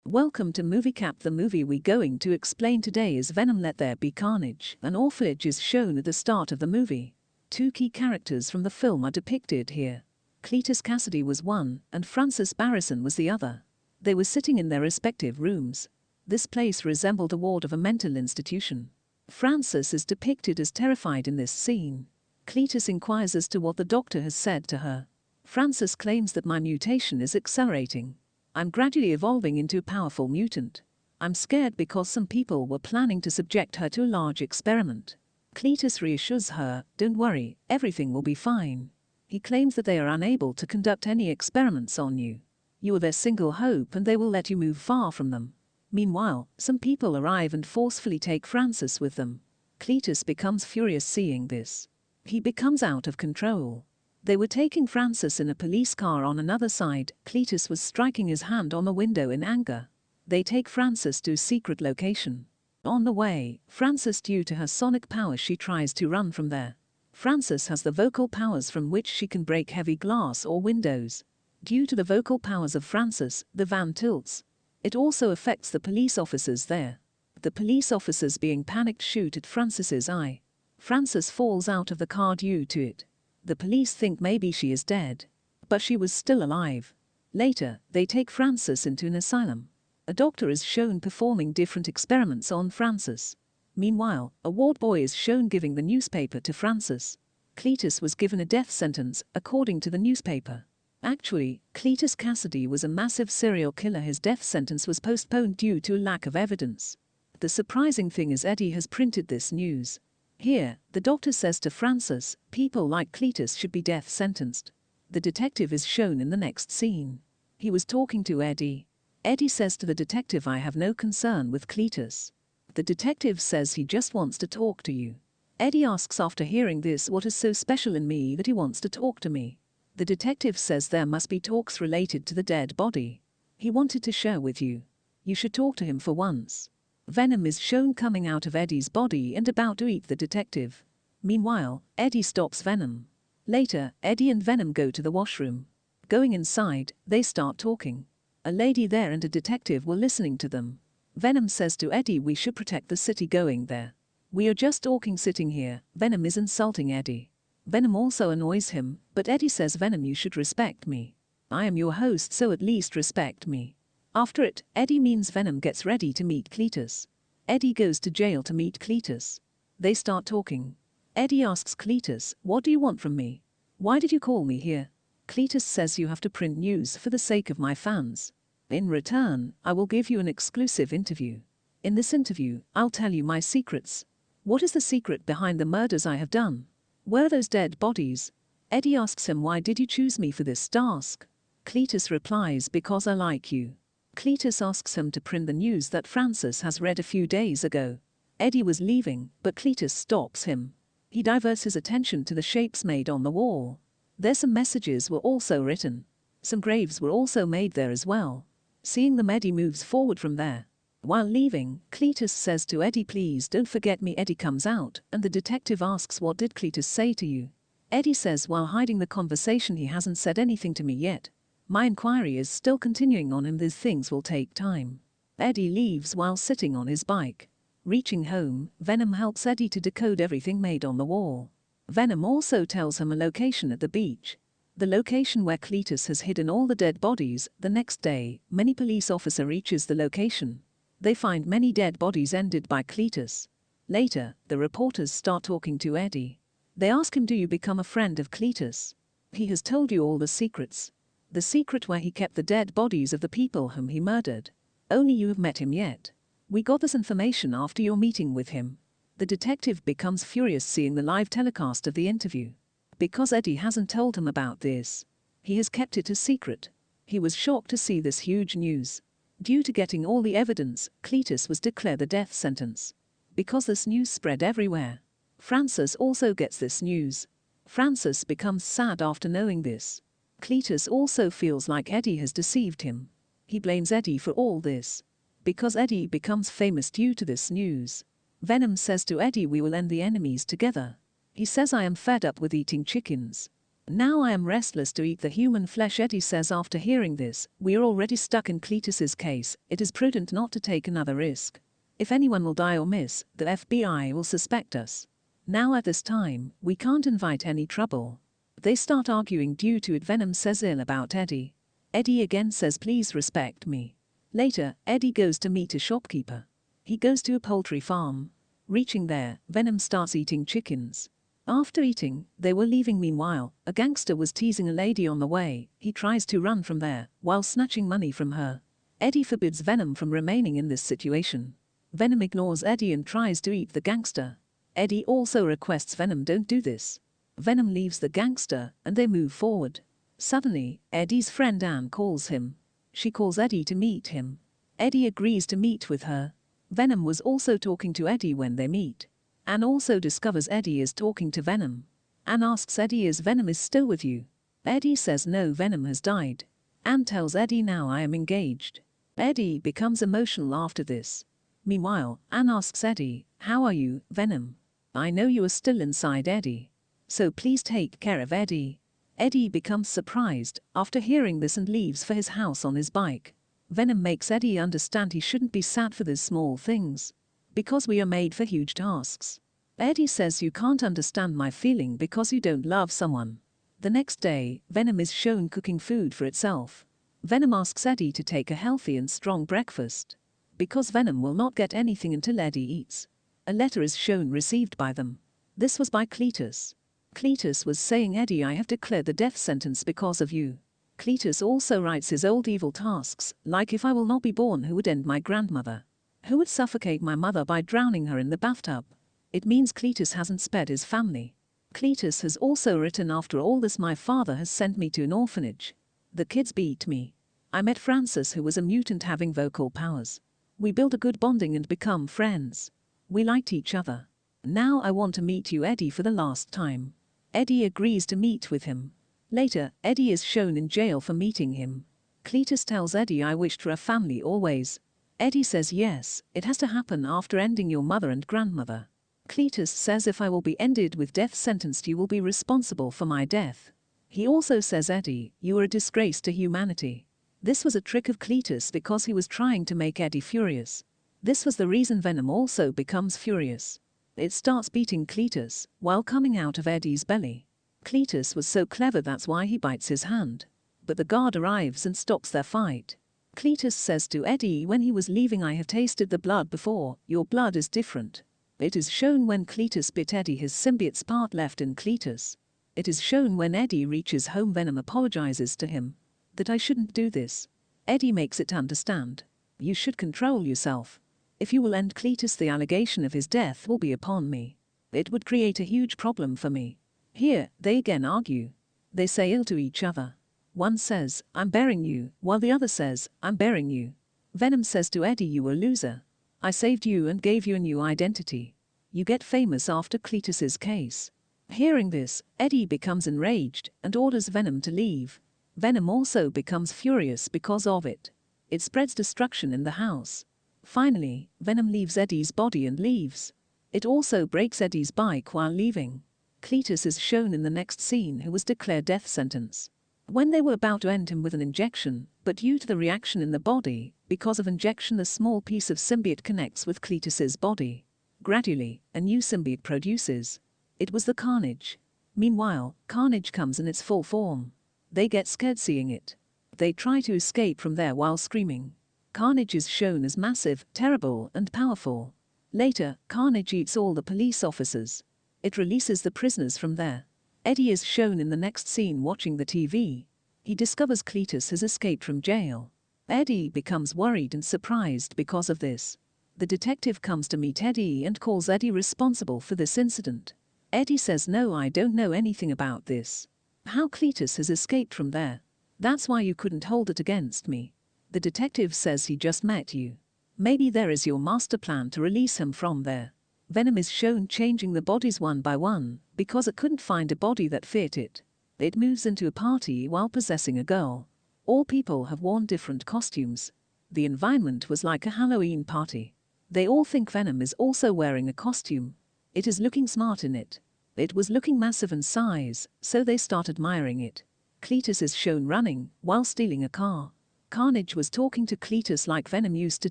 Welcome to Moviecapped. The movie we're going to explain today is Venom There Be Carnage. An orphanage is shown at the start of the movie. Two key characters from the film are depicted here. Cletus Kasady was one, and Francis Barrison was the other. They were sitting in their respective rooms. This place resembled a ward of a mental institution. Francis is depicted as terrified in this scene. Cletus inquires as to what the doctor has said to her. Francis claims that my mutation is accelerating. I'm gradually evolving into a powerful mutant. I'm scared because some people were planning to subject her to a large experiment. Cletus reassures her, don't worry, everything will be fine. He claims that they are unable to conduct any experiments on you. You are their single hope and they will let you move far from them. Meanwhile, some people arrive and forcefully take Francis with them. Cletus becomes furious seeing this. He becomes out of control. They were taking Francis in a police car. On another side, Cletus was striking his hand on the window in anger. They take Francis to a secret location. On the way, Francis, due to her sonic powers, she tries to run from there. Francis has the vocal powers from which she can break heavy glass or windows. Due to the vocal powers of Francis, the van tilts. It also affects the police officers there. The police officers, being panicked, shoot at Francis's eye. Francis falls out of the car due to it. The police think maybe she is dead. But she was still alive. Later, they take Francis into an asylum. A doctor is shown performing different experiments on Francis. Meanwhile, a ward boy is shown giving the newspaper to Francis. Cletus was given a death sentence, according to the newspaper. Actually, Cletus Kasady was a massive serial killer. His death sentence was postponed due to a lack of evidence. The surprising thing is Eddie has printed this news. Here, the doctor says to Francis, people like Cletus should be death sentenced. The detective is shown in the next scene. He was talking to Eddie. Eddie says to the detective, I have no concern with Cletus. The detective says he just wants to talk to you. Eddie asks after hearing this, what is so special in me that he wants to talk to me? The detective says there must be talks related to the dead body. He wanted to share with you. You should talk to him for once. Venom is shown coming out of Eddie's body and about to eat the detective. Meanwhile, Eddie stops Venom. Later, Eddie and Venom go to the washroom. Going inside, they start talking. A lady there and a detective were listening to them. Venom says to Eddie, we should protect the city going there. We are just talking sitting here. Venom is insulting Eddie. Venom also annoys him, but Eddie says, Venom, you should respect me. I am your host, so at least respect me. After it, Eddie means Venom gets ready to meet Cletus. Eddie goes to jail to meet Cletus. They start talking. Eddie asks Cletus, what do you want from me? Why did you call me here? Cletus says, you have to print news for the sake of my fans. In return, I will give you an exclusive interview. In this interview, I'll tell you my secrets. What is the secret behind the murders I have done? Where are those dead bodies? Eddie asks him, why did you choose me for this task? Cletus replies, because I like you. Cletus asks him to print the news that Francis has read a few days ago. Eddie was leaving, but Cletus stops him. He diverts his attention to the shapes made on the wall. There some messages were also written. Some graves were also made there as well. Seeing them, Eddie moves forward from there. While leaving, Cletus says to Eddie, please don't forget me. Eddie comes out, and the detective asks, what did Cletus say to you? Eddie says, while hiding the conversation, he hasn't said anything to me yet. My inquiry is still continuing on him. These things will take time. Eddie leaves while sitting on his bike. Reaching home, Venom helps Eddie to decode everything made on the wall. Venom also tells him a location at the beach. The location where Cletus has hidden all the dead bodies. The next day, many police officer reaches the location. They find many dead bodies ended by Cletus. Later, the reporters start talking to Eddie. They ask him, do you become a friend of Cletus? He has told you all the secrets. The secret where he kept the dead bodies of the people whom he murdered. Only you have met him yet. We got this information after your meeting with him. The detective becomes furious seeing the live telecast of the interview. Because Eddie hasn't told him about this. He has kept it a secret. He was shocked to see this huge news. Due to getting all the evidence, Cletus was declared the death sentence. Because this news spread everywhere. Francis also gets this news. Francis becomes sad after knowing this. Cletus also feels like Eddie has deceived him. He blames Eddie for all this. Because Eddie becomes famous due to this news. Venom says to Eddie, we will end the enemies together. He says, I am fed up with eating chickens. Now I am restless to eat the human flesh, Eddie says after hearing this. We are already stuck in Cletus's case. It is prudent not to take another risk. If anyone will die or miss, the FBI will suspect us. Now at this time, we can't invite any trouble. They start arguing due to it. Venom says ill about Eddie. Eddie again says please respect me. Later, Eddie goes to meet a shopkeeper. He goes to a poultry farm. Reaching there, Venom starts eating chickens. After eating, they were leaving. Meanwhile, a gangster was teasing a lady on the way. He tries to run from there, while snatching money from her. Eddie forbids Venom from remaining in this situation. Venom ignores Eddie and tries to eat the gangster. Eddie also requests Venom don't do this. Venom leaves the gangster, and they move forward. Suddenly, Eddie's friend Anne calls him. She calls Eddie to meet him. Eddie agrees to meet with her. Venom was also talking to Eddie when they meet. Anne also discovers Eddie is talking to Venom. Anne asks Eddie is Venom is still with you. Eddie says no, Venom has died. Anne tells Eddie now I am engaged. Eddie becomes emotional after this. Meanwhile, Anne asks Eddie, how are you, Venom? I know you are still inside Eddie. So please take care of Eddie. Eddie becomes surprised after hearing this and leaves for his house on his bike. Venom makes Eddie understand he shouldn't be sad for these small things. Because we are made for huge tasks. Eddie says you can't understand my feeling because you don't love someone. The next day, Venom is shown cooking food for itself. Venom asks Eddie to take a healthy and strong breakfast. Because Venom will not get anything until Eddie eats. A letter is shown received by them. This was by Cletus. Cletus was saying Eddie I have declared the death sentence because of you. Cletus also writes his old evil tasks, like if I will not be born who would end my grandmother. Who would suffocate my mother by drowning her in the bathtub. It means Cletus hasn't spared his family. Cletus has also written after all this my father has sent me to an orphanage. The kids beat me. I met Francis who was a mutant having vocal powers. We built a good bonding and become friends. We liked each other. Now I want to meet you Eddie for the last time. Eddie agrees to meet with him. Later, Eddie is shown in jail for meeting him. Cletus tells Eddie I wished for a family always. Eddie says yes, it has to happen after ending your mother and grandmother. Cletus says if I will be ended with death sentenced you will be responsible for my death. He also says Eddie, you are a disgrace to humanity. This was a trick of Cletus because he was trying to make Eddie furious. This was the reason Venom also becomes furious. It starts beating Cletus while coming out of Eddie's belly. Cletus was so clever that's why he bites his hand. But the guard arrives and stops their fight. Cletus says to Eddie when he was leaving I have tasted the blood before, your blood is different. It is shown when Cletus bit Eddie his symbiote's part left in Cletus. It is shown when Eddie reaches home Venom apologizes to him. That I shouldn't do this. Eddie makes it understand. You should control yourself. If you will end Cletus the allegation of his death will be upon me. It would create a huge problem for me. Here, they again argue. They say ill to each other. One says, I'm burying you, while the other says, I'm burying you. Venom says to Eddie you a loser. I saved you and gave you a new identity. You get famous after Cletus's case. Hearing this, Eddie becomes enraged and orders Venom to leave. Venom also becomes furious because of it. It spreads destruction in the house. Finally, Venom leaves Eddie's body and leaves. It also breaks Eddie's bike while leaving. Cletus is shown in the next scene who was declared death sentence. When they were about to end him with an injection, but due to the reaction in the body, because of injection the small piece of symbiote connects with Cletus's body. Gradually, a new symbiote produces. It was the Cranage. Meanwhile, Cranage comes in its full form. They get scared seeing it. They try to escape from there while screaming. Cranage is shown as massive, terrible, and powerful. Later, Cranage eats all the police officers. It releases the prisoners from there. Eddie is shown in the next scene watching the TV. He discovers Cletus has escaped from jail. Eddie becomes worried and surprised because of this. The detective comes to meet Eddie and calls Eddie responsible for this incident. Eddie says no, I don't know anything about this. How Cletus has escaped from there. That's why you couldn't hold it against me. The detective says he just met you. Maybe there is your master plan to release him from there. Venom is shown changing the bodies one by one, because it couldn't find a body that fit it. It moves into a party while possessing a girl. All people have worn different costumes. The environment was like a Halloween party. They all think Venom is also wearing a costume. It is looking smart in it. It was looking massive in size, so they start admiring it. Cletus is shown running while stealing a car. Carnage was talking to Cletus like Venom used to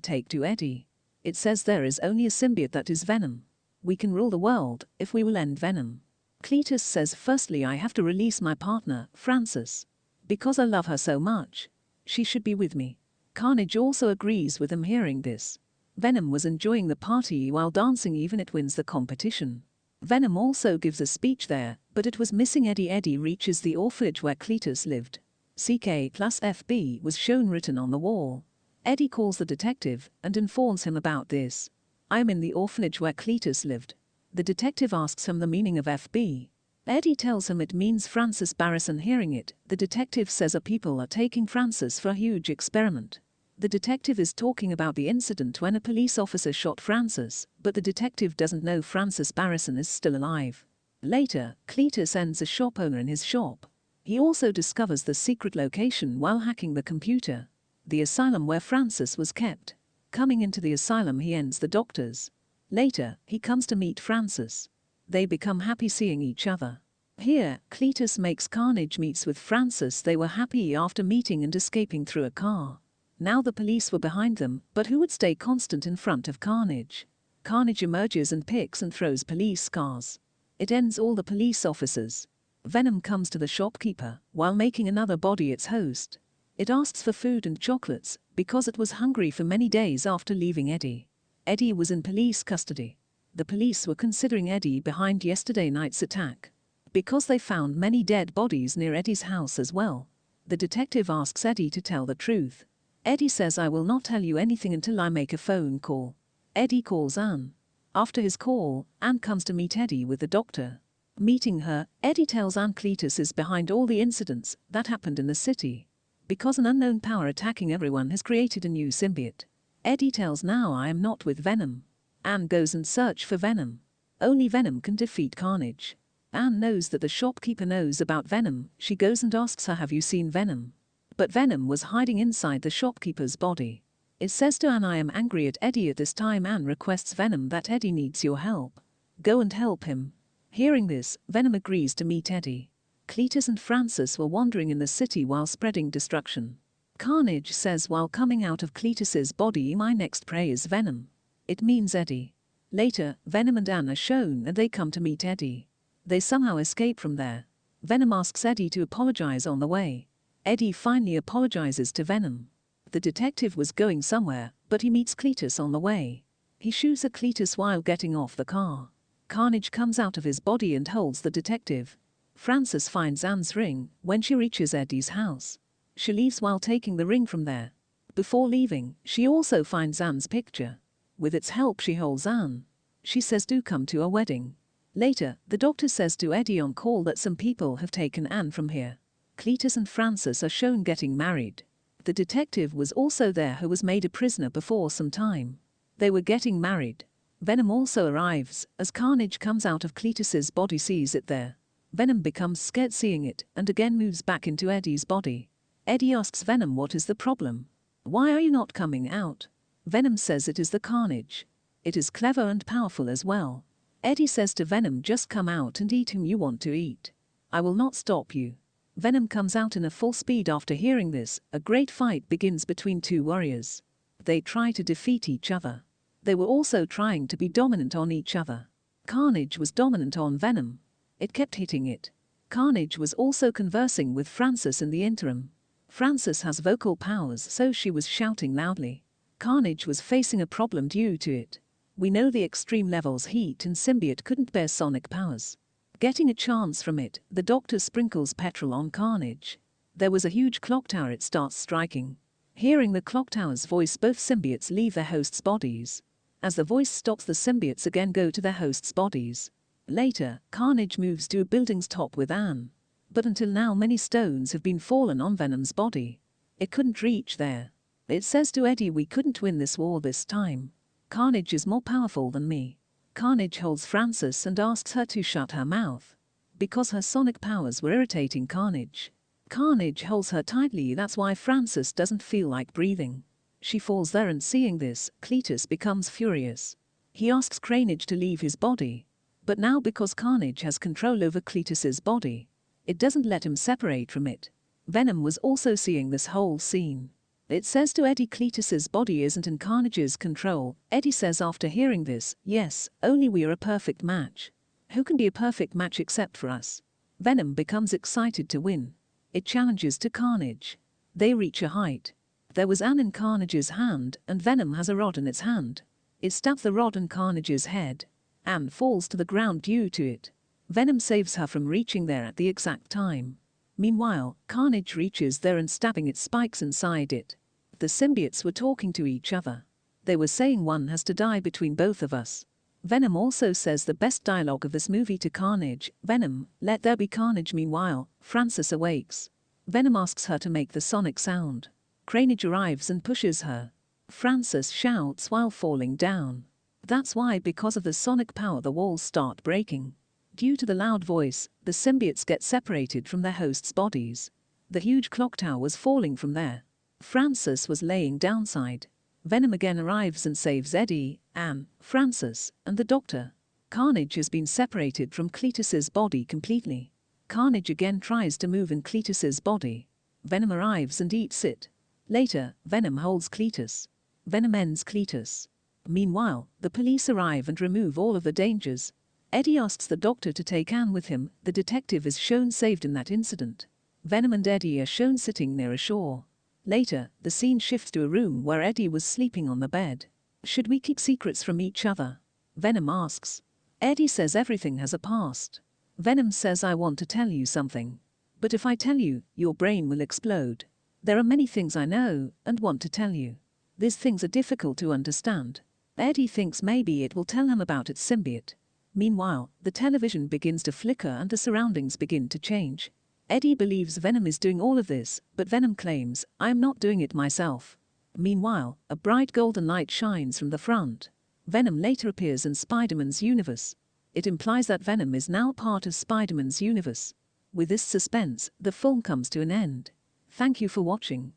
take to Eddie. It says there is only a symbiote that is Venom. We can rule the world if we will end Venom. Cletus says, firstly I have to release my partner, Frances. Because I love her so much. She should be with me. Carnage also agrees with him hearing this. Venom was enjoying the party while dancing, even it wins the competition. Venom also gives a speech there, but it was missing Eddie. Eddie reaches the orphanage where Cletus lived. CK+FB was shown written on the wall. Eddie calls the detective and informs him about this. I am in the orphanage where Cletus lived. The detective asks him the meaning of FB. Eddie tells him it means Frances Barrison. Hearing it, the detective says people are taking Frances for a huge experiment. The detective is talking about the incident when a police officer shot Frances, but the detective doesn't know Frances Barrison is still alive. Later, Cletus ends a shop owner in his shop. He also discovers the secret location while hacking the computer. The asylum where Frances was kept. Coming into the asylum, he ends the doctors. Later, he comes to meet Frances. They become happy seeing each other. Here, Cletus makes Carnage meets with Frances. They were happy after meeting and escaping through a car. Now the police were behind them, but who would stay constant in front of Carnage? Carnage emerges and picks and throws police cars. It ends all the police officers. Venom comes to the shopkeeper while making another body its host. It asks for food and chocolates because it was hungry for many days after leaving Eddie. Eddie was in police custody. The police were considering Eddie behind yesterday night's attack because they found many dead bodies near Eddie's house as well. The detective asks Eddie to tell the truth. Eddie says, I will not tell you anything until I make a phone call. Eddie calls Anne. After his call, Anne comes to meet Eddie with the doctor. Meeting her, Eddie tells Anne Cletus is behind all the incidents that happened in the city. Because an unknown power attacking everyone has created a new symbiote. Eddie tells now I am not with Venom. Anne goes and search for Venom. Only Venom can defeat Carnage. Anne knows that the shopkeeper knows about Venom. She goes and asks her, have you seen Venom? But Venom was hiding inside the shopkeeper's body. It says to Anne, I am angry at Eddie. At this time Anne requests Venom that Eddie needs your help. Go and help him. Hearing this, Venom agrees to meet Eddie. Cletus and Frances were wandering in the city while spreading destruction. Carnage says while coming out of Cletus's body, my next prey is Venom. It means Eddie. Later, Venom and Anne are shown and they come to meet Eddie. They somehow escape from there. Venom asks Eddie to apologize on the way. Eddie finally apologizes to Venom. The detective was going somewhere, but he meets Cletus on the way. He shoots at Cletus while getting off the car. Carnage comes out of his body and holds the detective. Frances finds Anne's ring when she reaches Eddie's house. She leaves while taking the ring from there. Before leaving, she also finds Anne's picture. With its help she holds Anne. She says do come to a wedding. Later, the doctor says to Eddie on call that some people have taken Anne from here. Cletus and Frances are shown getting married. The detective was also there who was made a prisoner before some time. They were getting married. Venom also arrives as Carnage comes out of Cletus's body, sees it there. Venom becomes scared seeing it and again moves back into Eddie's body. Eddie asks Venom what is the problem. Why are you not coming out? Venom says it is the Carnage. It is clever and powerful as well. Eddie says to Venom, just come out and eat whom you want to eat. I will not stop you. Venom comes out in a full speed. After hearing this, a great fight begins between two warriors. They try to defeat each other. They were also trying to be dominant on each other. Carnage was dominant on Venom. It kept hitting it. Carnage was also conversing with Frances in the interim. Frances has vocal powers, so she was shouting loudly. Carnage was facing a problem due to it. We know the extreme levels heat and symbiote couldn't bear sonic powers. Getting a chance from it, the doctor sprinkles petrol on Carnage. There was a huge clock tower. It starts striking. Hearing the clock tower's voice, both symbiotes leave their hosts' bodies. As the voice stops, the symbiotes again go to their hosts' bodies. Later, Carnage moves to a building's top with Anne. But until now many stones have been fallen on Venom's body. It couldn't reach there. It says to Eddie, we couldn't win this war this time. Carnage is more powerful than me. Carnage holds Frances and asks her to shut her mouth. Because her sonic powers were irritating Carnage. Carnage holds her tightly, that's why Frances doesn't feel like breathing. She falls there and seeing this, Cletus becomes furious. He asks Cranage to leave his body. But now because Carnage has control over Cletus's body, it doesn't let him separate from it. Venom was also seeing this whole scene. It says to Eddie Cletus's body isn't in Carnage's control. Eddie says after hearing this, yes, only we are a perfect match. Who can be a perfect match except for us? Venom becomes excited to win. It challenges to Carnage. They reach a height. There was Anne in Carnage's hand, and Venom has a rod in its hand. It stabs the rod in Carnage's head. Anne falls to the ground due to it. Venom saves her from reaching there at the exact time. Meanwhile, Carnage reaches there and stabbing its spikes inside it. The symbiotes were talking to each other. They were saying one has to die between both of us. Venom also says the best dialogue of this movie to Carnage, Venom, let there be carnage. Meanwhile, Frances awakes. Venom asks her to make the sonic sound. Cranage arrives and pushes her. Frances shouts while falling down. That's why because of the sonic power the walls start breaking. Due to the loud voice, the symbiotes get separated from their hosts' bodies. The huge clock tower was falling from there. Frances was laying downside. Venom again arrives and saves Eddie, Anne, Frances, and the doctor. Carnage has been separated from Cletus's body completely. Carnage again tries to move in Cletus's body. Venom arrives and eats it. Later, Venom holds Cletus. Venom ends Cletus. Meanwhile, the police arrive and remove all of the dangers. Eddie asks the doctor to take Anne with him. The detective is shown saved in that incident. Venom and Eddie are shown sitting near a shore. Later, the scene shifts to a room where Eddie was sleeping on the bed. Should we keep secrets from each other? Venom asks. Eddie says everything has a past. Venom says I want to tell you something. But if I tell you, your brain will explode. There are many things I know and want to tell you. These things are difficult to understand. Eddie thinks maybe it will tell him about its symbiote. Meanwhile, the television begins to flicker and the surroundings begin to change. Eddie believes Venom is doing all of this, but Venom claims, I am not doing it myself. Meanwhile, a bright golden light shines from the front. Venom later appears in Spiderman's universe. It implies that Venom is now part of Spiderman's universe. With this suspense, the film comes to an end. Thank you for watching.